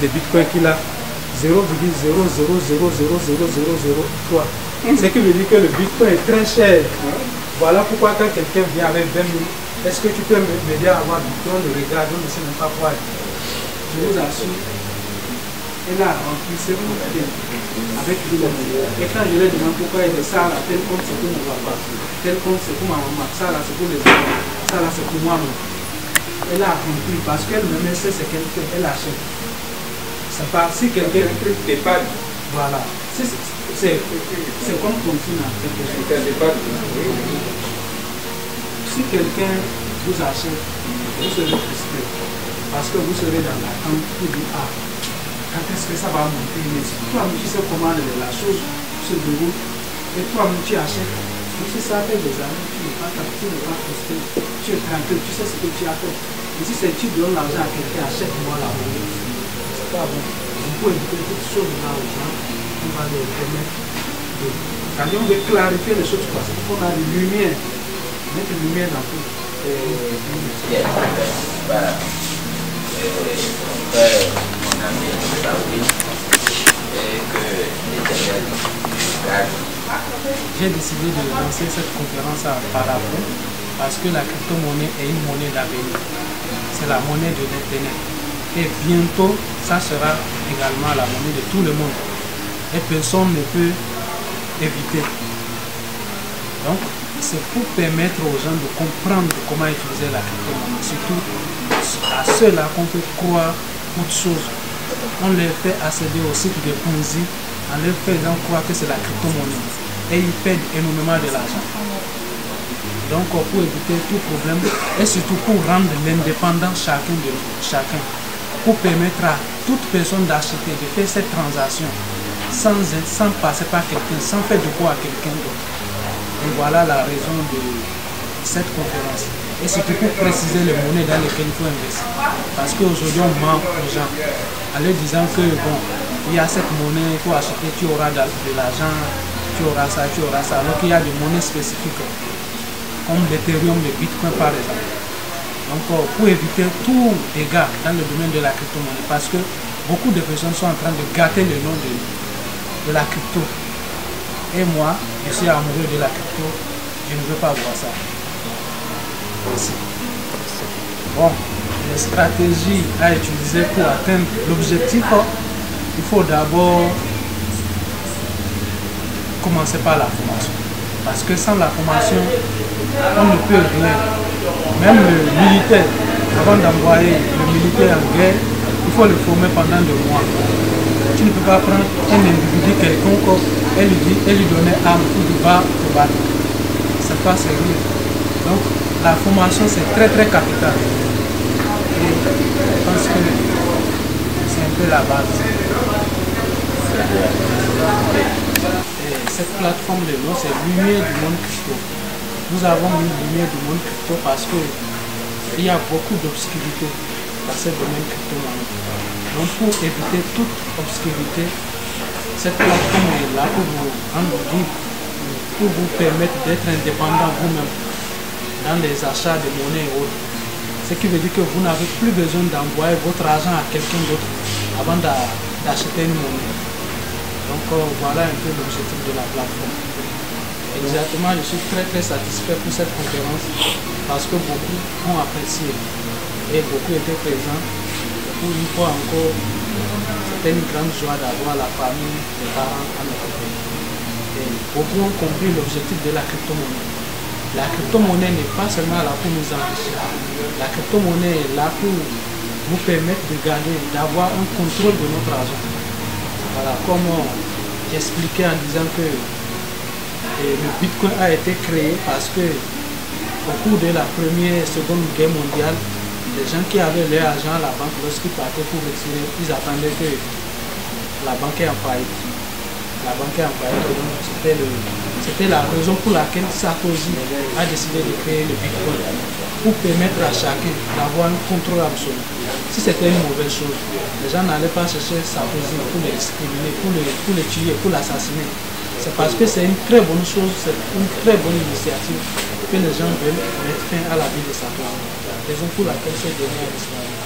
de Bitcoin qu'il a 0,00000003. Ce qui veut dire que le Bitcoin est très cher. Voilà pourquoi quand quelqu'un vient avec 20 000, est-ce que tu peux m'aider à avoir Bitcoin? Le regarde, on ne sait même pas quoi. Je vous assure, elle a rempli ce compte avec lui. Et quand je lui demande pourquoi il dit ça, là, tel compte c'est pour mon papa, tel compte c'est pour ma maman, ça là c'est pour les enfants, ça là c'est pour moi. Elle a rempli parce qu'elle-même sait ce qu'elle fait, elle achète. C'est pas si quelqu'un. Voilà. C'est comme continent. Si quelqu'un vous achète, vous serez frustré. Parce que vous serez dans l'attente pour dire ah, quand est-ce que ça va monter? Mais si toi, tu sais comment la chose se déroule, et toi, tu achètes, si ça fait des années, tu n'es pas frustré, tu es tranquille, tu sais ce que tu as fait. Et si tu donnes l'argent à quelqu'un, achète-moi la monnaie. C'est pas bon. On peut éviter toutes choses là aux gens, on va les remettre. Quand on veut clarifier les choses, parce qu'on a une lumière, mettre une lumière dans tout. Mon ami Saouli, et que l'Éternel garde. J'ai décidé de lancer cette conférence par rapport parce que la crypto-monnaie est une monnaie d'avenir. C'est la monnaie de l'Internet. Et bientôt, ça sera également la monnaie de tout le monde. Et personne ne peut éviter. Donc, c'est pour permettre aux gens de comprendre comment utiliser la crypto-monnaie. Surtout à ceux-là qu'on peut croire toute chose. On les fait accéder au site de Ponzi en leur faisant croire que c'est la crypto-monnaie. Et ils perdent énormément de l'argent. Donc pour éviter tout problème et surtout pour rendre l'indépendant chacun, pour permettre à toute personne d'acheter, de faire cette transaction sans passer par quelqu'un, sans faire de quoi à quelqu'un d'autre. Et voilà la raison de cette conférence. Et surtout pour préciser les monnaies dans lesquelles il faut investir. Parce qu'aujourd'hui on ment aux gens en leur disant que bon, il y a cette monnaie, il faut acheter, tu auras de l'argent, tu auras ça, alors qu'il y a des monnaies spécifiques comme l'Ethereum, le Bitcoin par exemple. Donc pour éviter tout dégât dans le domaine de la crypto-monnaie, parce que beaucoup de personnes sont en train de gâter le nom de la crypto. Et moi, je suis amoureux de la crypto, je ne veux pas voir ça. Merci. Bon, les stratégies à utiliser pour atteindre l'objectif, il faut d'abord commencer par la formation. Parce que sans la formation, on ne peut rien. Même le militaire, avant d'envoyer le militaire en guerre, il faut le former pendant 2 mois. Tu ne peux pas prendre un individu quelconque et lui donner arme pour qu'il va te battre. C'est pas sérieux. Donc la formation c'est très capital. Et je pense que c'est un peu la base. Cette plateforme de nous, c'est Lumière du monde crypto. Nous avons mis Lumière du monde crypto parce qu'il y a beaucoup d'obscurité dans ce domaine crypto-monnaie. Donc pour éviter toute obscurité, cette plateforme est là pour vous rendre libre, pour vous permettre d'être indépendant vous-même dans les achats de monnaie et autres. Ce qui veut dire que vous n'avez plus besoin d'envoyer votre argent à quelqu'un d'autre avant d'acheter une monnaie. Donc voilà un peu l'objectif de la plateforme. Exactement, je suis très satisfait pour cette conférence parce que beaucoup ont apprécié et beaucoup étaient présents. Pour une fois encore, c'était une grande joie d'avoir la famille, les parents à nos côtés. Et beaucoup ont compris l'objectif de la crypto-monnaie. La crypto-monnaie n'est pas seulement là pour nous enrichir. La crypto-monnaie est là pour nous permettre de garder, d'avoir un contrôle de notre argent. Voilà, comme j'expliquais en disant que le Bitcoin a été créé parce que au cours de la première et seconde guerre mondiale, les gens qui avaient leur argent à la banque, lorsqu'ils partaient pour retirer, ils attendaient que la banque est en faillite. La banque est en faillite, c'était la raison pour laquelle Sarkozy a décidé de créer le Bitcoin, pour permettre à chacun d'avoir un contrôle absolu. Si c'était une mauvaise chose, les gens n'allaient pas chercher Sarkozy pour le discriminer, pour le tuer, pour l'assassiner. C'est parce que c'est une très bonne chose, c'est une très bonne initiative que les gens veulent mettre fin à la vie de Sarkozy. La raison pour laquelle c'est donné à l'Israël.